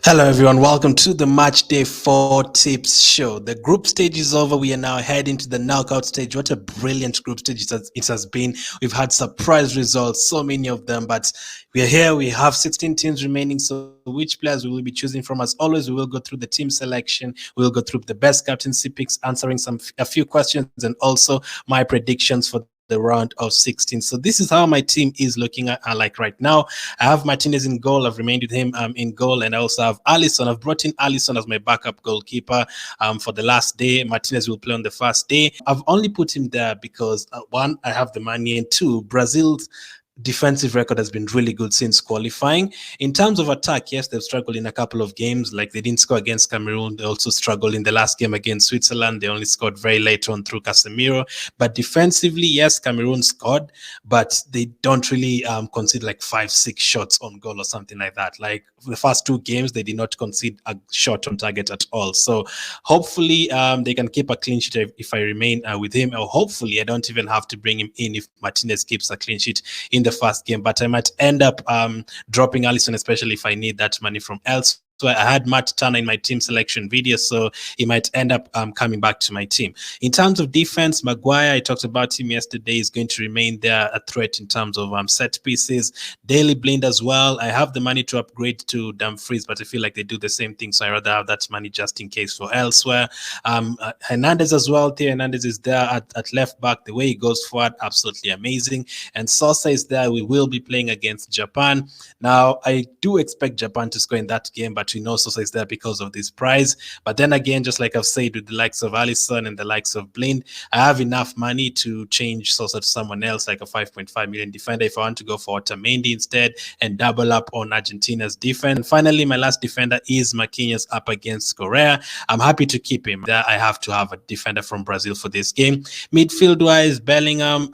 Hello everyone, welcome to the Match Day 4 Tips Show. The group stage is over. We are now heading to the knockout stage. What a brilliant group stage it has been. We've had surprise results, so many of them, but we are here. We have 16 teams remaining, so which players we will be choosing from? As always, we will go through the team selection. We will go through the best captaincy picks, answering a few questions, and also my predictions for the round of 16. So this is how my team is looking at like right now. I have Martinez in goal. I've remained with him in goal, and I also have Alisson. I've brought in Alisson as my backup goalkeeper for the last day. Martinez will play on the first day. I've only put him there because one, I have the money, and two, Brazil's defensive record has been really good since qualifying. In terms of attack, yes, they've struggled in a couple of games. Like they didn't score against Cameroon. They also struggled in the last game against Switzerland. They only scored very late on through Casemiro. But defensively, yes, Cameroon scored, but they don't really concede like 5-6 shots on goal or something like that. Like the first two games, they did not concede a shot on target at all. So hopefully they can keep a clean sheet if I remain with him, or hopefully I don't even have to bring him in if Martinez keeps a clean sheet in the first game. But I might end up dropping Alisson, especially if I need that money from elsewhere. So I had Matt Turner in my team selection video, so he might end up coming back to my team. In terms of defense, Maguire, I talked about him yesterday, is going to remain there, a threat in terms of set pieces. Daily Blind as well. I have the money to upgrade to Dumfries, but I feel like they do the same thing, so I rather have that money just in case for elsewhere. Hernandez as well. Theo Hernandez is there at left back. The way he goes forward, absolutely amazing. And Sosa is there. We will be playing against Japan. Now, I do expect Japan to score in that game, but we know Sosa is there because of this prize. But then again, just like I've said with the likes of Alisson and the likes of Blind, I have enough money to change Sosa to someone else, like a 5.5 million defender, if I want to go for Otamendi instead and double up on Argentina's defense. And finally, my last defender is Marquinhos up against Korea. I'm happy to keep him there. I have to have a defender from Brazil for this game. Midfield-wise, Bellingham,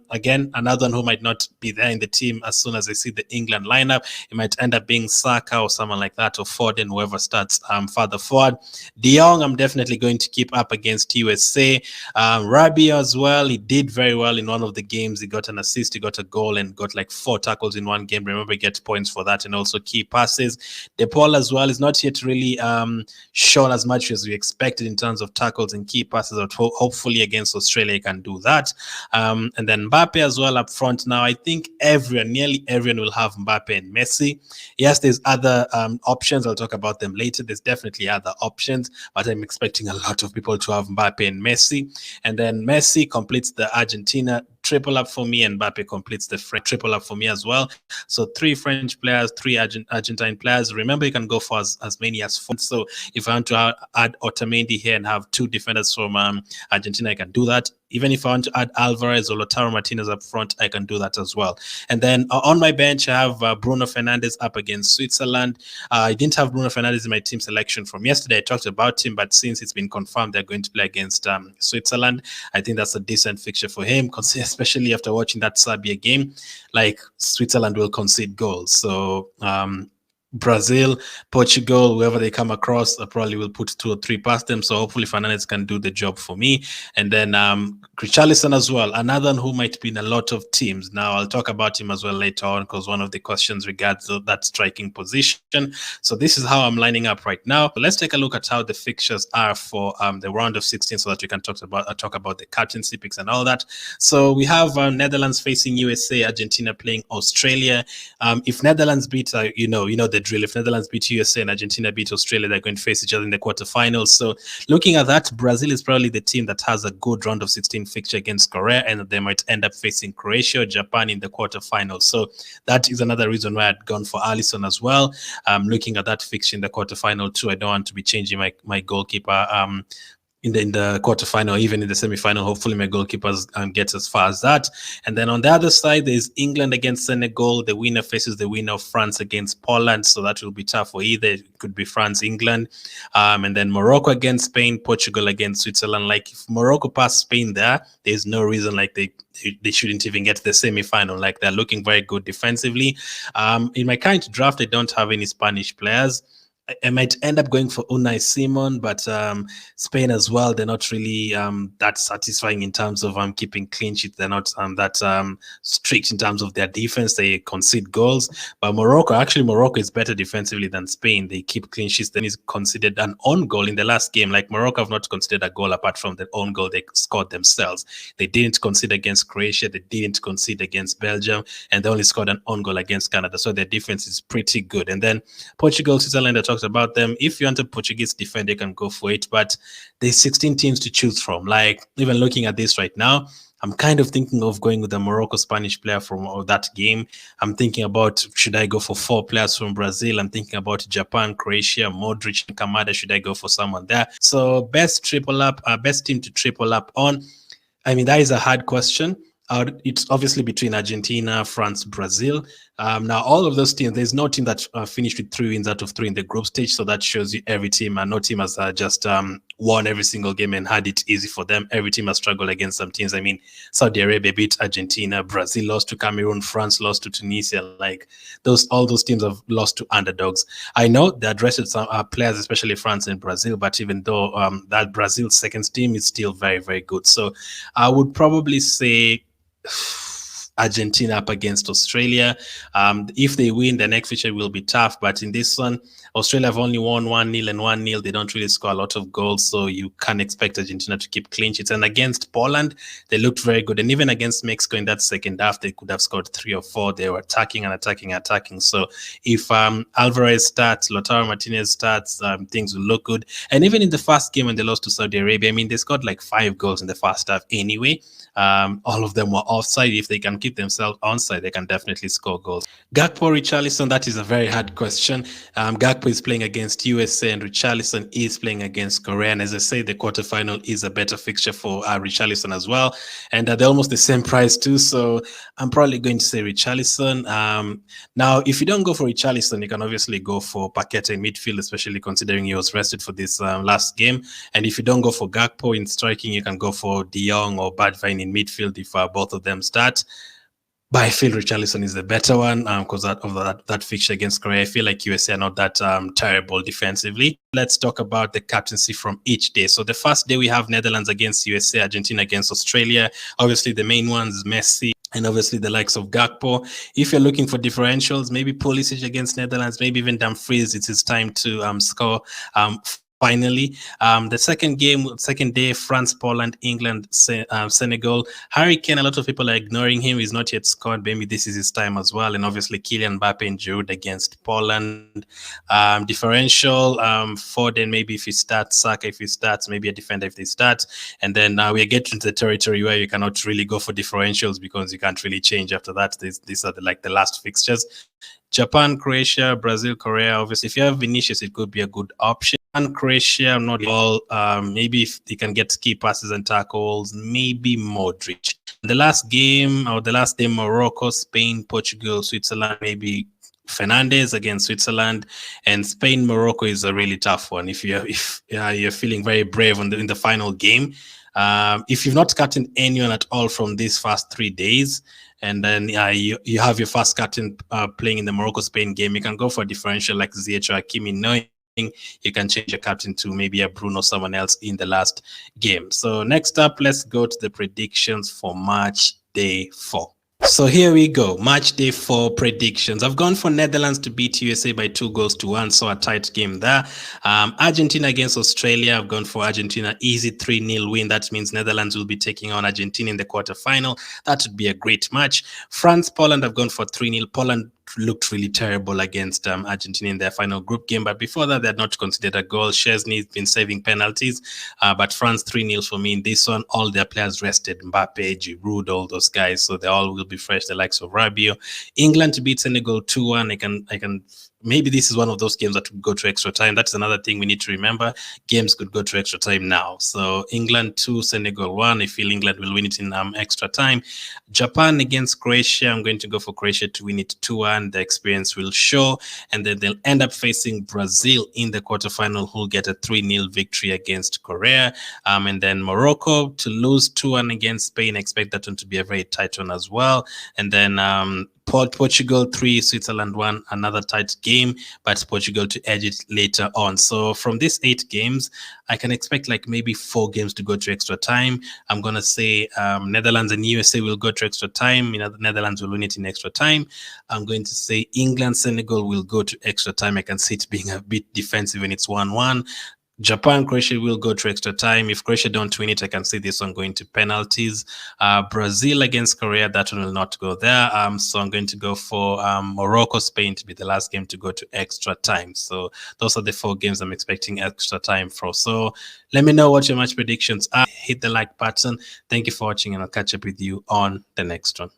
again, another one who might not be there in the team as soon as I see the England lineup. It might end up being Saka or someone like that, or Foden, whoever starts further forward. De Jong, I'm definitely going to keep up against USA. Rabiot as well. He did very well in one of the games. He got an assist, he got a goal, and got like 4 tackles in one game. Remember, he gets points for that, and also key passes. De Paul as well is not yet really shown as much as we expected in terms of tackles and key passes. But hopefully against Australia, he can do that. And then Mbappe as well up front. Now, I think nearly everyone will have Mbappe and Messi. Yes, there's other options. I'll talk about them later. There's definitely other options, but I'm expecting a lot of people to have Mbappe and Messi. And then Messi completes the Argentina triple up for me, and Mbappe completes the French triple up for me as well. So 3 French players, 3 Argentine players. Remember, you can go for as many as 4. So if I want to add Otamendi here and have 2 defenders from Argentina, I can do that. Even if I want to add Alvarez or Lautaro Martinez up front, I can do that as well. And then on my bench, I have Bruno Fernandes up against Switzerland. I didn't have Bruno Fernandes in my team selection from yesterday. I talked about him, but since it's been confirmed they're going to play against Switzerland, I think that's a decent fixture for him, especially after watching that Serbia game. Like, Switzerland will concede goals. So Brazil, Portugal, whoever they come across, I probably will put 2 or 3 past them. So hopefully Fernandes can do the job for me. And then Richarlison as well, another one who might be in a lot of teams. Now, I'll talk about him as well later on, because one of the questions regards that striking position. So this is how I'm lining up right now. But let's take a look at how the fixtures are for the round of 16, so that we can talk about the captaincy picks and all that. So we have Netherlands facing USA, Argentina playing Australia. If Netherlands beat, you know the drill. If Netherlands beat USA and Argentina beat Australia, they're going to face each other in the quarterfinals. So looking at that, Brazil is probably the team that has a good round of 16 fixture against Korea, and they might end up facing Croatia or Japan in the quarterfinals. So that is another reason why I'd gone for Alisson as well. Looking at that fixture in the quarterfinal too, I don't want to be changing my goalkeeper in the quarterfinal, even in the semifinal. Hopefully my goalkeepers get as far as that. And then on the other side, there's England against Senegal. The winner faces the winner of France against Poland, so that will be tough for either. It could be France, England. And then Morocco against Spain, Portugal against Switzerland. Like, if Morocco pass Spain there's no reason like they shouldn't even get to the semi-final. Like, they're looking very good defensively. In my current draft, I don't have any Spanish players. I might end up going for Unai Simon, but Spain as well, they're not really that satisfying in terms of keeping clean sheets. They're not that strict in terms of their defense. They concede goals. But Morocco is better defensively than Spain. They keep clean sheets. Then is considered an own goal in the last game. Like Morocco have not considered a goal apart from the own goal they scored themselves. They didn't concede against Croatia. They didn't concede against Belgium. And they only scored an own goal against Canada. So their defense is pretty good. And then Portugal, Switzerland, I talked about them. If you want a Portuguese defender, you can go for it. But there's 16 teams to choose from. Like, even looking at this right now, I'm kind of thinking of going with the Morocco-Spanish player from that game. I'm thinking about, should I go for 4 players from Brazil? I'm thinking about Japan, Croatia, Modric, and Kamada. Should I go for someone there? So best team to triple up on. I mean, that is a hard question. It's obviously between Argentina, France, Brazil. Now, all of those teams, there's no team that finished with 3 wins out of 3 in the group stage. So that shows you every team, and no team has just won every single game and had it easy for them. Every team has struggled against some teams. I mean, Saudi Arabia beat Argentina, Brazil lost to Cameroon, France lost to Tunisia. Like all those teams have lost to underdogs. I know they addressed some players, especially France and Brazil, but even though that Brazil second team is still very, very good. So I would probably say Argentina up against Australia. If they win, the next feature will be tough. But in this one, Australia have only won 1-0 and 1-0. They don't really score a lot of goals, so you can't expect Argentina to keep clean sheets. And against Poland, they looked very good. And even against Mexico in that second half, they could have scored 3 or 4. They were attacking. So if Alvarez starts, Lautaro Martinez starts, things will look good. And even in the first game when they lost to Saudi Arabia, I mean, they scored like 5 goals in the first half anyway. All of them were offside. If they can keep themselves onside, they can definitely score goals. Gakpo, Richarlison, that is a very hard question. Gakpo is playing against USA and Richarlison is playing against Korea. And as I say, the quarterfinal is a better fixture for Richarlison as well. And they're almost the same price too. So I'm probably going to say Richarlison. Now, if you don't go for Richarlison, you can obviously go for Paqueta in midfield, especially considering he was rested for this last game. And if you don't go for Gakpo in striking, you can go for De Jong or Bergwijn in midfield if both of them start. But I feel Richarlison is the better one because of that fixture against Korea. I feel like USA are not that terrible defensively. Let's talk about the captaincy from each day. So the first day we have Netherlands against USA, Argentina against Australia. Obviously the main ones, Messi, and obviously the likes of Gakpo. If you're looking for differentials, maybe Pulisic against Netherlands, maybe even Dumfries, it's his time to score. Finally, the second day, France, Poland, England, Senegal. Harry Kane, a lot of people are ignoring him. He's not yet scored. Maybe this is his time as well. And obviously, Kylian Mbappe and Giroud against Poland. Differential, Foden, maybe if he starts, Saka if he starts, maybe a defender if they start. And then we get into the territory where you cannot really go for differentials because you can't really change after that. These are the last fixtures. Japan, Croatia, Brazil, Korea. Obviously, if you have Vinicius, it could be a good option. And Croatia, not all. Maybe if they can get key passes and tackles, maybe Modric. The last game or the last day, Morocco, Spain, Portugal, Switzerland, maybe Fernandes against Switzerland. And Spain, Morocco is a really tough one. If you're feeling very brave in the final game, if you've not captained anyone at all from these first 3 days, and then you have your first captain playing in the Morocco-Spain game, you can go for a differential like Ziyech or Hakimi, knowing you can change your captain to maybe a Bruno or someone else in the last game. So next up, let's go to the predictions for match day 4. So here we go, match day 4 predictions. I've gone for Netherlands to beat USA by 2-1, so a tight game there. Argentina against Australia, I've gone for Argentina, easy 3-0 win. That means Netherlands will be taking on Argentina in the quarterfinal. That would be a great match. France, Poland, I've gone for 3-0. Poland looked really terrible against Argentina in their final group game, but before that they had not considered a goal. Chesney's been saving penalties, but France 3-0 for me in this one. All their players rested, Mbappe, Giroud, all those guys, so they all will be fresh, the likes of Rabiot. England to beat Senegal 2-1. I can maybe this is one of those games that would go to extra time. That's another thing we need to remember. Games could go to extra time now. So England 2, Senegal 1. I feel England will win it in extra time. Japan against Croatia. I'm going to go for Croatia to win it 2-1. The experience will show. And then they'll end up facing Brazil in the quarterfinal, who'll get a 3-0 victory against Korea. And then Morocco to lose 2-1 against Spain. Expect that one to be a very tight one as well. And then Portugal 3, Switzerland 1, another tight game, but Portugal to edge it later on. So from these 8 games, I can expect like maybe 4 games to go to extra time. I'm going to say Netherlands and USA will go to extra time. You know, the Netherlands will win it in extra time. I'm going to say England, Senegal will go to extra time. I can see it being a bit defensive when it's 1-1. Japan, Croatia will go to extra time. If Croatia don't win it, I can see this one going to penalties. Brazil against Korea, that one will not go there. So I'm going to go for Morocco, Spain to be the last game to go to extra time. So those are the 4 games I'm expecting extra time for. So let me know what your match predictions are. Hit the like button. Thank you for watching, and I'll catch up with you on the next one.